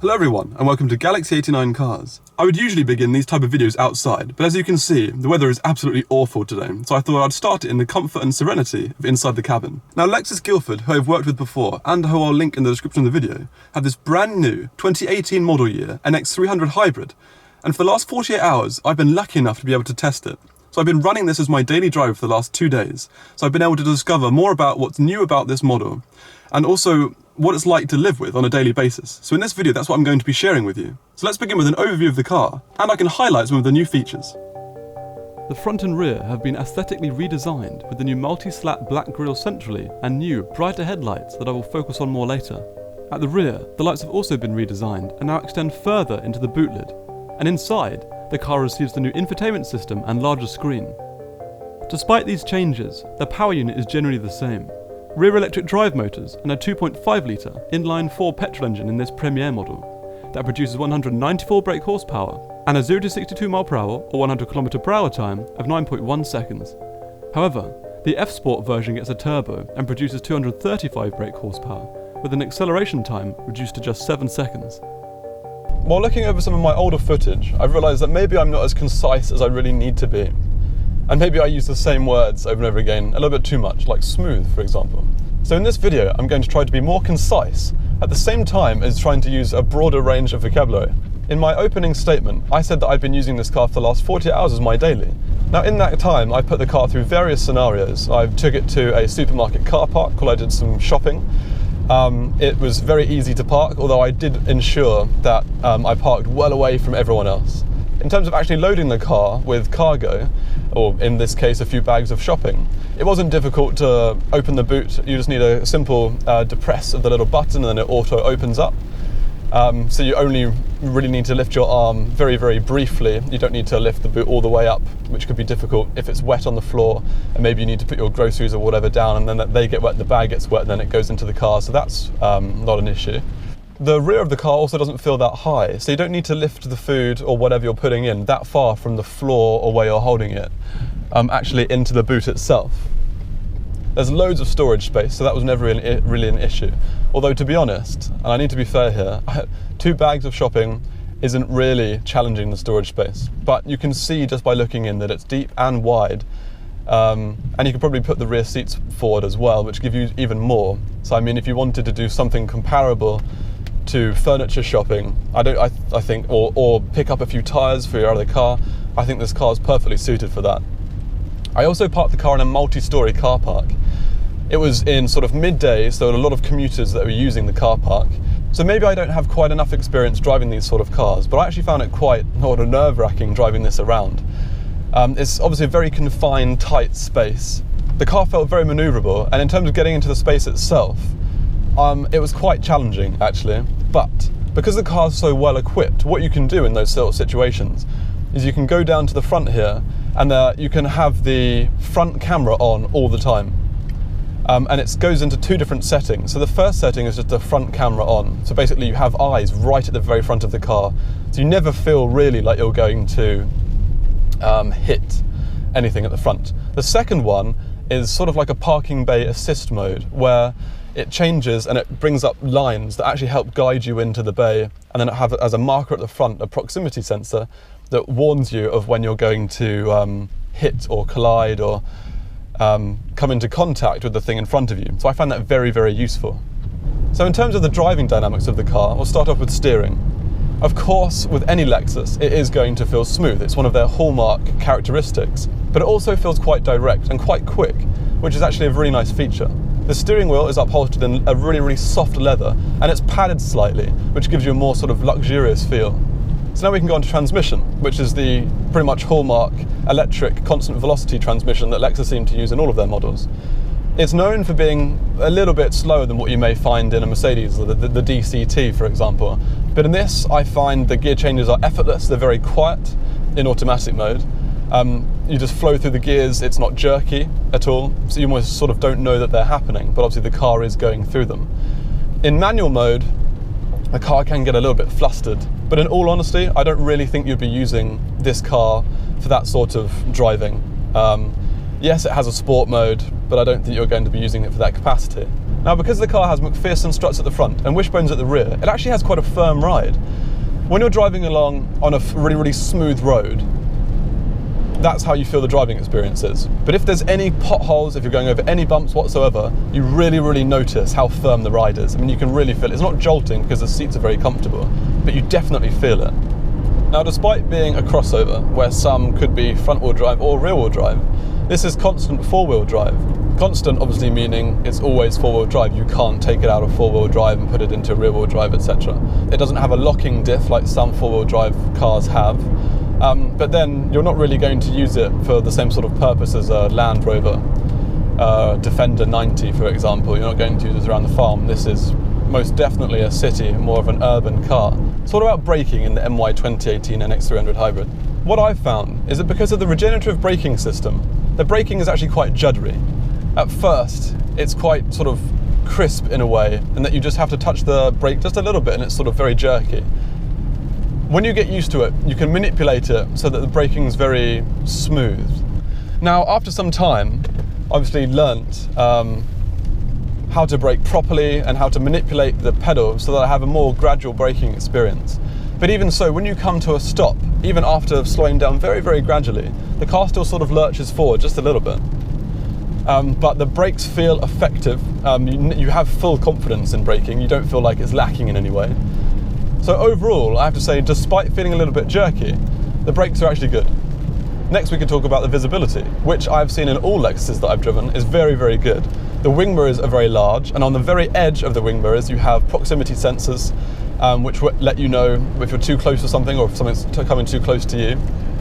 Hello everyone, and welcome to Galaxy 89 Cars. I would usually begin these type of videos outside, but as you can see, the weather is absolutely awful today, so I thought I'd start it in the comfort and serenity of inside the cabin. Now Lexus Guildford, who I've worked with before, and who I'll link in the description of the video, have this brand new 2018 model year NX 300 hybrid, and for the last 48 hours, I've been lucky enough to be able to test it. So I've been running this as my daily drive for the last 2 days, so I've been able to discover more about what's new about this model, and also what it's like to live with on a daily basis. So in this video, that's what I'm going to be sharing with you. So let's begin with an overview of the car, and I can highlight some of the new features. The front and rear have been aesthetically redesigned with the new multi-slat black grille centrally and new, brighter headlights that I will focus on more later. At the rear, the lights have also been redesigned and now extend further into the boot lid. And inside, the car receives the new infotainment system and larger screen. Despite these changes, the power unit is generally the same. Rear electric drive motors and a 2.5 litre inline-4 petrol engine in this Premier model that produces 194 brake horsepower and a 0 to 62 mph or 100 km/h time of 9.1 seconds. However, the F-Sport version gets a turbo and produces 235 brake horsepower with an acceleration time reduced to just 7 seconds. While looking over some of my older footage, I've realised that maybe I'm not as concise as I really need to be. And maybe I use the same words over and over again a little bit too much, like smooth, for example. So in this video, I'm going to try to be more concise at the same time as trying to use a broader range of vocabulary. In my opening statement, I said that I've been using this car for the last 48 hours as my daily. Now in that time, I put the car through various scenarios. I took it to a supermarket car park while I did some shopping. It was very easy to park, although I did ensure that I parked well away from everyone else. In terms of actually loading the car with cargo, or in this case a few bags of shopping, it wasn't difficult to open the boot. You just need a simple depress of the little button and then it auto opens up. So you only really need to lift your arm very, very briefly. You don't need to lift the boot all the way up, which could be difficult if it's wet on the floor and maybe you need to put your groceries or whatever down and then they get wet, the bag gets wet, and then it goes into the car, so that's not an issue. The rear of the car also doesn't feel that high, so you don't need to lift the food or whatever you're putting in that far from the floor or where you're holding it, actually into the boot itself. There's loads of storage space, so that was never really an issue. Although to be honest, and I need to be fair here, 2 bags of shopping isn't really challenging the storage space. But you can see just by looking in that it's deep and wide, and you can probably put the rear seats forward as well, which give you even more. So I mean, if you wanted to do something comparable to furniture shopping, I think, or pick up a few tyres for your other car, I think this car is perfectly suited for that. I also parked the car in a multi-storey car park. It was in sort of midday, so there were a lot of commuters that were using the car park. So maybe I don't have quite enough experience driving these sort of cars, but I actually found it quite nerve-wracking driving this around. It's obviously a very confined, tight space. The car felt very manoeuvrable, and in terms of getting into the space itself, it was quite challenging actually. But because the car is so well equipped, what you can do in those sort of situations is you can go down to the front here and you can have the front camera on all the time. And it goes into 2 different settings. So the first setting is just the front camera on. So basically you have eyes right at the very front of the car. So you never feel really like you're going to hit anything at the front. The second one is sort of like a parking bay assist mode, where it changes and it brings up lines that actually help guide you into the bay, and then it has as a marker at the front a proximity sensor that warns you of when you're going to hit or collide or come into contact with the thing in front of you. So I found that very, very useful. So in terms of the driving dynamics of the car, we'll start off with steering. Of course, with any Lexus, it is going to feel smooth. It's one of their hallmark characteristics, but it also feels quite direct and quite quick, which is actually a really nice feature. The steering wheel is upholstered in a really, really soft leather, and it's padded slightly, which gives you a more sort of luxurious feel. So now we can go on to transmission, which is the pretty much hallmark electric constant velocity transmission that Lexus seem to use in all of their models. It's known for being a little bit slower than what you may find in a Mercedes, the DCT for example. But in this, I find the gear changes are effortless, they're very quiet in automatic mode. You just flow through the gears, it's not jerky at all, so you almost sort of don't know that they're happening, but obviously the car is going through them. In manual mode, the car can get a little bit flustered, but in all honesty, I don't really think you'd be using this car for that sort of driving. Yes, it has a sport mode, but I don't think you're going to be using it for that capacity. Now, because the car has McPherson struts at the front and wishbones at the rear, it actually has quite a firm ride. When you're driving along on a really, really smooth road, that's how you feel the driving experience is. But if there's any potholes, if you're going over any bumps whatsoever, you really, really notice how firm the ride is. I mean, you can really feel it. It's not jolting because the seats are very comfortable, but you definitely feel it. Now, despite being a crossover, where some could be front-wheel drive or rear-wheel drive, this is constant four-wheel drive. Constant obviously meaning it's always four-wheel drive. You can't take it out of four-wheel drive and put it into rear-wheel drive, etc. It doesn't have a locking diff like some four-wheel drive cars have. But then you're not really going to use it for the same sort of purpose as a Land Rover Defender 90, for example. You're not going to use it around the farm. This is most definitely a city, more of an urban car. So what about braking in the MY2018 NX 300 Hybrid? What I've found is that because of the regenerative braking system, the braking is actually quite juddery. At first, it's quite sort of crisp in a way, in that you just have to touch the brake just a little bit and it's sort of very jerky. When you get used to it, you can manipulate it so that the braking is very smooth. Now, after some time, obviously learnt how to brake properly and how to manipulate the pedal so that I have a more gradual braking experience. But even so, when you come to a stop, even after slowing down very, very gradually, the car still sort of lurches forward just a little bit. But the brakes feel effective. You have full confidence in braking. You don't feel like it's lacking in any way. So overall, I have to say, despite feeling a little bit jerky, the brakes are actually good. Next, we can talk about the visibility, which I've seen in all Lexuses that I've driven is very, very good. The wing mirrors are very large, and on the very edge of the wing mirrors, you have proximity sensors, which will let you know if you're too close to something or if something's coming too close to you.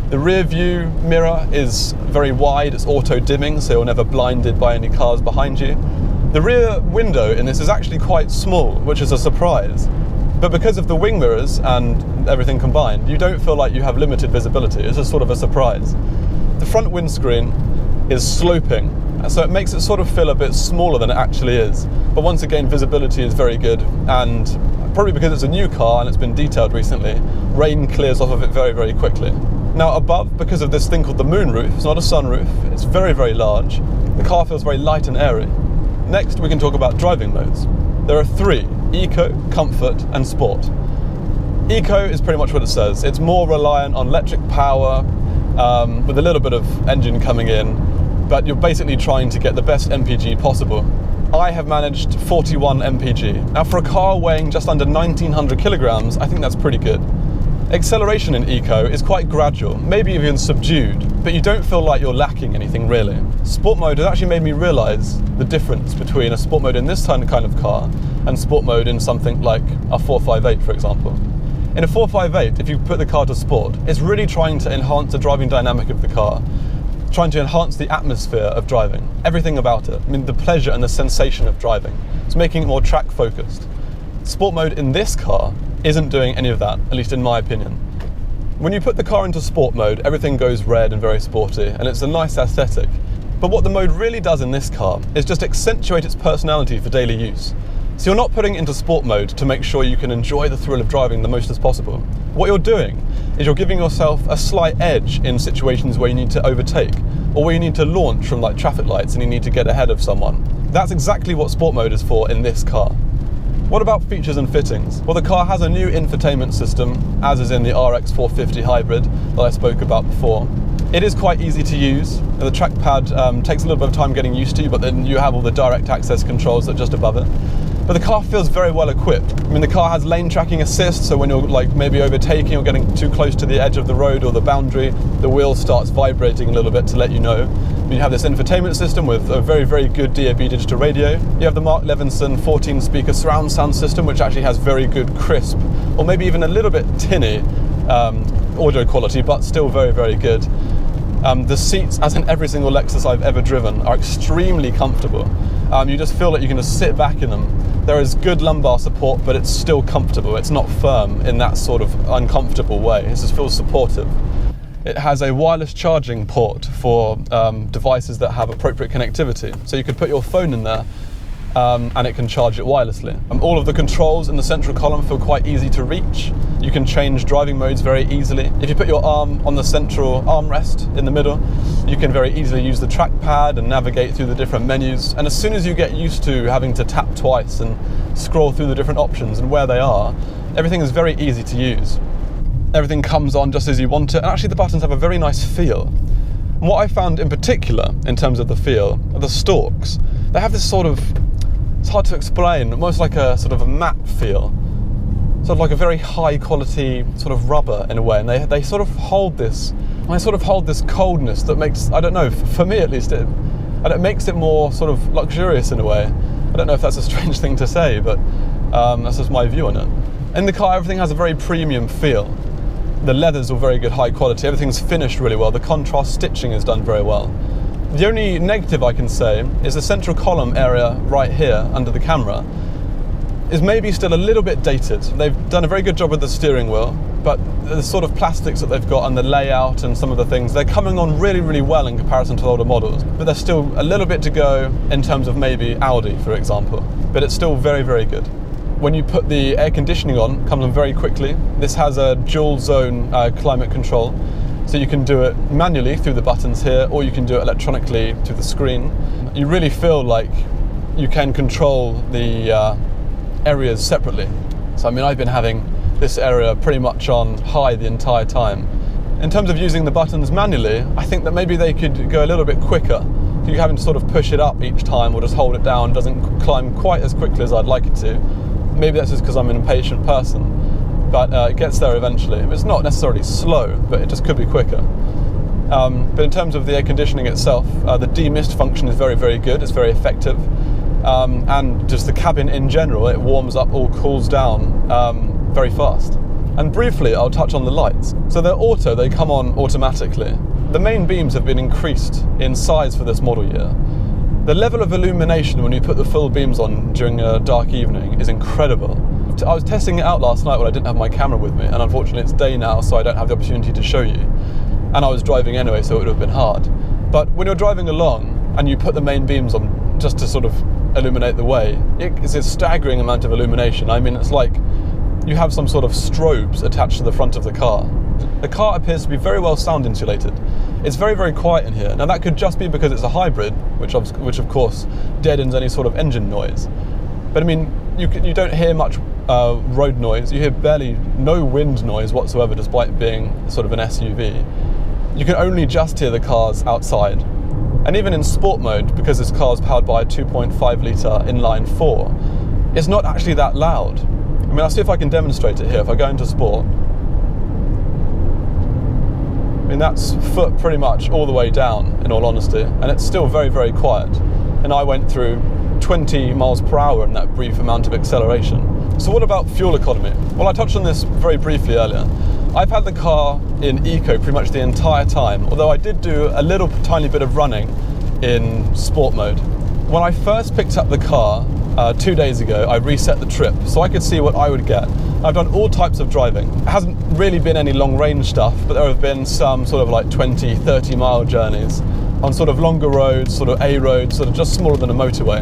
The rear view mirror is very wide, it's auto dimming, so you're never blinded by any cars behind you. The rear window in this is actually quite small, which is a surprise. But because of the wing mirrors and everything combined, you don't feel like you have limited visibility. It's just sort of a surprise. The front windscreen is sloping, so it makes it sort of feel a bit smaller than it actually is. But once again, visibility is very good, and probably because it's a new car and it's been detailed recently, rain clears off of it very, very quickly. Now above, because of this thing called the moonroof, it's not a sunroof, it's very, very large, the car feels very light and airy. Next, we can talk about driving modes. There are three: Eco, Comfort and Sport. Eco is pretty much what it says. It's more reliant on electric power with a little bit of engine coming in, but you're basically trying to get the best MPG possible. I have managed 41 MPG. Now for a car weighing just under 1900 kilograms, I think that's pretty good. Acceleration in Eco is quite gradual, maybe even subdued, but you don't feel like you're lacking anything really. Sport mode has actually made me realise the difference between a sport mode in this kind of car and sport mode in something like a 458, for example. In a 458, if you put the car to sport, it's really trying to enhance the driving dynamic of the car, trying to enhance the atmosphere of driving, everything about it. I mean, the pleasure and the sensation of driving. It's making it more track focused. Sport mode in this car isn't doing any of that, at least in my opinion. When you put the car into sport mode, everything goes red and very sporty, and it's a nice aesthetic. But what the mode really does in this car is just accentuate its personality for daily use. So you're not putting it into sport mode to make sure you can enjoy the thrill of driving the most as possible. What you're doing is you're giving yourself a slight edge in situations where you need to overtake, or where you need to launch from like traffic lights and you need to get ahead of someone. That's exactly what sport mode is for in this car. What about features and fittings? Well, the car has a new infotainment system, as is in the RX 450 Hybrid that I spoke about before. It is quite easy to use. The trackpad takes a little bit of time getting used to, but then you have all the direct access controls that are just above it. But the car feels very well equipped. I mean, the car has lane tracking assist, so when you're like maybe overtaking or getting too close to the edge of the road or the boundary, the wheel starts vibrating a little bit to let you know. You have this infotainment system with a very, very good DAB digital radio. You have the Mark Levinson 14-speaker surround sound system, which actually has very good crisp, or maybe even a little bit tinny audio quality, but still very, very good. The seats, as in every single Lexus I've ever driven, are extremely comfortable. You just feel like you can just sit back in them. There is good lumbar support, but it's still comfortable. It's not firm in that sort of uncomfortable way. It just feels supportive. It has a wireless charging port for devices that have appropriate connectivity. So you could put your phone in there and it can charge it wirelessly. All of the controls in the central column feel quite easy to reach. You can change driving modes very easily. If you put your arm on the central armrest in the middle, you can very easily use the trackpad and navigate through the different menus. And as soon as you get used to having to tap twice and scroll through the different options and where they are, everything is very easy to use. Everything comes on just as you want it, and actually the buttons have a very nice feel. And what I found in particular, in terms of the feel, are the stalks. They have this sort of, it's hard to explain, almost like a sort of a matte feel. Sort of like a very high quality sort of rubber in a way, and they sort of hold this, coldness that makes, I don't know, for me at least, and it makes it more sort of luxurious in a way. I don't know if that's a strange thing to say, but that's just my view on it. In the car, everything has a very premium feel. The leather's all very good, high quality, everything's finished really well, the contrast stitching is done very well. The only negative I can say is the central column area right here under the camera is maybe still a little bit dated. They've done a very good job with the steering wheel, but the sort of plastics that they've got and the layout and some of the things, they're coming on really, really well in comparison to older models. But there's still a little bit to go in terms of maybe Audi, for example. But it's still very, very good. When you put the air conditioning on, it comes on very quickly. This has a dual zone climate control. So you can do it manually through the buttons here, or you can do it electronically through the screen. You really feel like you can control the areas separately. So I mean, I've been having this area pretty much on high the entire time. In terms of using the buttons manually, I think that maybe they could go a little bit quicker. You having to sort of push it up each time or just hold it down doesn't climb quite as quickly as I'd like it to. Maybe that's just because I'm an impatient person. But it gets there eventually. It's not necessarily slow, but it just could be quicker. But in terms of the air conditioning itself, the demist function is very, very good. It's very effective. And just the cabin in general, it warms up or cools down very fast. And briefly, I'll touch on the lights. So they're auto, they come on automatically. The main beams have been increased in size for this model year. The level of illumination when you put the full beams on during a dark evening is incredible. I was testing it out last night when I didn't have my camera with me, and unfortunately it's day now, so I don't have the opportunity to show you. And I was driving anyway, so it would have been hard. But when you're driving along and you put the main beams on just to sort of illuminate the way, it's a staggering amount of illumination. I mean, it's like you have some sort of strobes attached to the front of the car. The car appears to be very well sound insulated. It's very, very quiet in here. Now that could just be because it's a hybrid, which of course deadens any sort of engine noise. But I mean, you don't hear much road noise. You hear barely no wind noise whatsoever, despite being sort of an SUV. You can only just hear the cars outside. And even in sport mode, because this car is powered by a 2.5 litre inline 4, it's not actually that loud. I mean, I'll see if I can demonstrate it here. If I go into sport, I mean, that's foot pretty much all the way down, in all honesty, and it's still very, very quiet. And I went through 20 miles per hour in that brief amount of acceleration. So what about fuel economy? Well, I touched on this very briefly earlier. I've had the car in eco pretty much the entire time, although I did do a little tiny bit of running in sport mode. When I first picked up the car 2 days ago, I reset the trip so I could see what I would get. I've done all types of driving. It hasn't really been any long range stuff, but there have been some sort of like 20, 30 mile journeys on sort of longer roads, sort of A roads, sort of just smaller than a motorway.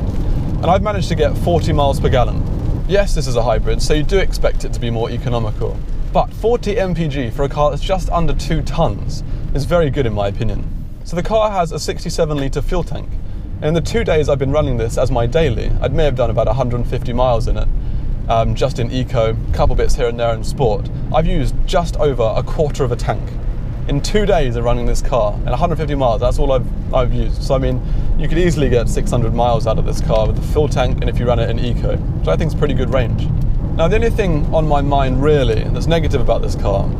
And I've managed to get 40 miles per gallon. Yes, this is a hybrid, so you do expect it to be more economical. But 40 mpg for a car that's just under 2 tons is very good in my opinion. So the car has a 67 litre fuel tank. And in the 2 days I've been running this as my daily, I may have done about 150 miles in it, just in eco, a couple bits here and there in sport. I've used just over a quarter of a tank. In 2 days of running this car, and 150 miles, that's all I've used. So I mean, you could easily get 600 miles out of this car with the full tank, and if you run it in eco, which I think is pretty good range. Now the only thing on my mind really that's negative about this car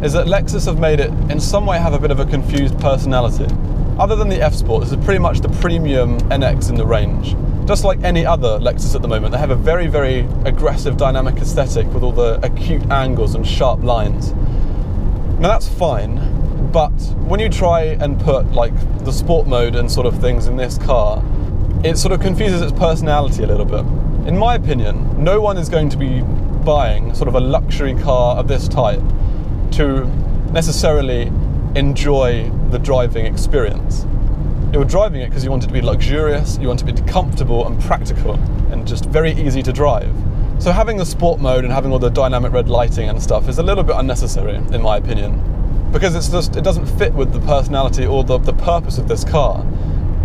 is that Lexus have made it in some way have a bit of a confused personality. Other than the F-Sport, this is pretty much the premium NX in the range. Just like any other Lexus at the moment, they have a very, very aggressive dynamic aesthetic with all the acute angles and sharp lines. Now that's fine, but when you try and put like the sport mode and sort of things in this car, it sort of confuses its personality a little bit. In my opinion, no one is going to be buying sort of a luxury car of this type to necessarily enjoy the driving experience. You're driving it because you want it to be luxurious, you want it to be comfortable and practical. and just very easy to drive. So having the sport mode and having all the dynamic red lighting and stuff is a little bit unnecessary, in my opinion, because it doesn't fit with the personality or the purpose of this car.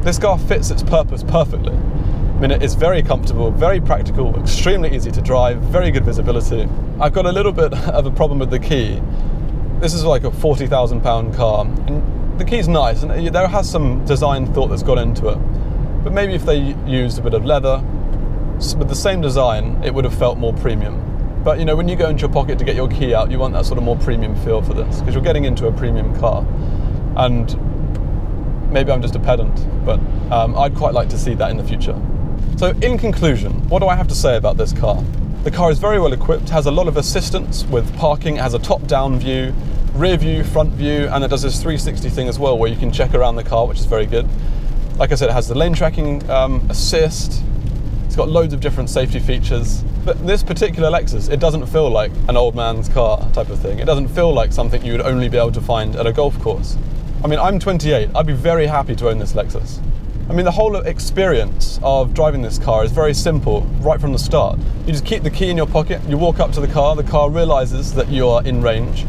This car fits its purpose perfectly. I mean, it is very comfortable, very practical, extremely easy to drive, very good visibility. I've got a little bit of a problem with the key. This is like a £40,000 car, and the key's nice, and there has some design thought that's gone into it. But maybe if they used a bit of leather, with the same design, it would have felt more premium. But you know, when you go into your pocket to get your key out, you want that sort of more premium feel for this, because you're getting into a premium car. And maybe I'm just a pedant, but I'd quite like to see that in the future. So in conclusion, what do I have to say about this car? The car is very well equipped, has a lot of assistance with parking, it has a top-down view, rear view, front view, and it does this 360 thing as well, where you can check around the car, which is very good. Like I said, it has the lane tracking assist. It's got loads of different safety features. But this particular Lexus, it doesn't feel like an old man's car type of thing. It doesn't feel like something you would only be able to find at a golf course. I mean, I'm 28. I'd be very happy to own this Lexus. I mean, the whole experience of driving this car is very simple right from the start. You just keep the key in your pocket, you walk up to the car realizes that you are in range.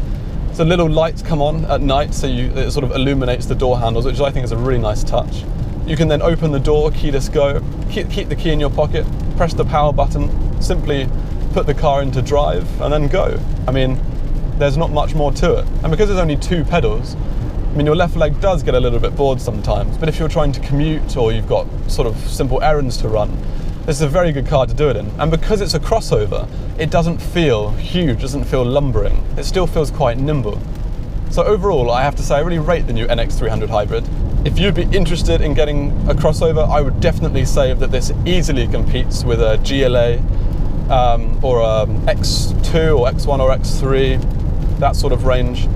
So little lights come on at night, so it sort of illuminates the door handles, which I think is a really nice touch. You can then open the door, keyless go, keep the key in your pocket, press the power button, simply put the car into drive, and then go. I mean, there's not much more to it. And because there's only 2 pedals, I mean, your left leg does get a little bit bored sometimes, but if you're trying to commute or you've got sort of simple errands to run, this is a very good car to do it in. And because it's a crossover, it doesn't feel huge, doesn't feel lumbering. It still feels quite nimble. So overall, I have to say I really rate the new NX300 Hybrid. If you'd be interested in getting a crossover, I would definitely say that this easily competes with a GLA or a X2 or X1 or X3, that sort of range.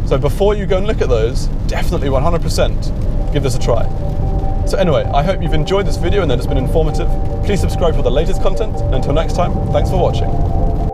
So before you go and look at those, definitely 100% give this a try. So anyway, I hope you've enjoyed this video and that it's been informative. Please subscribe for the latest content, and until next time, thanks for watching.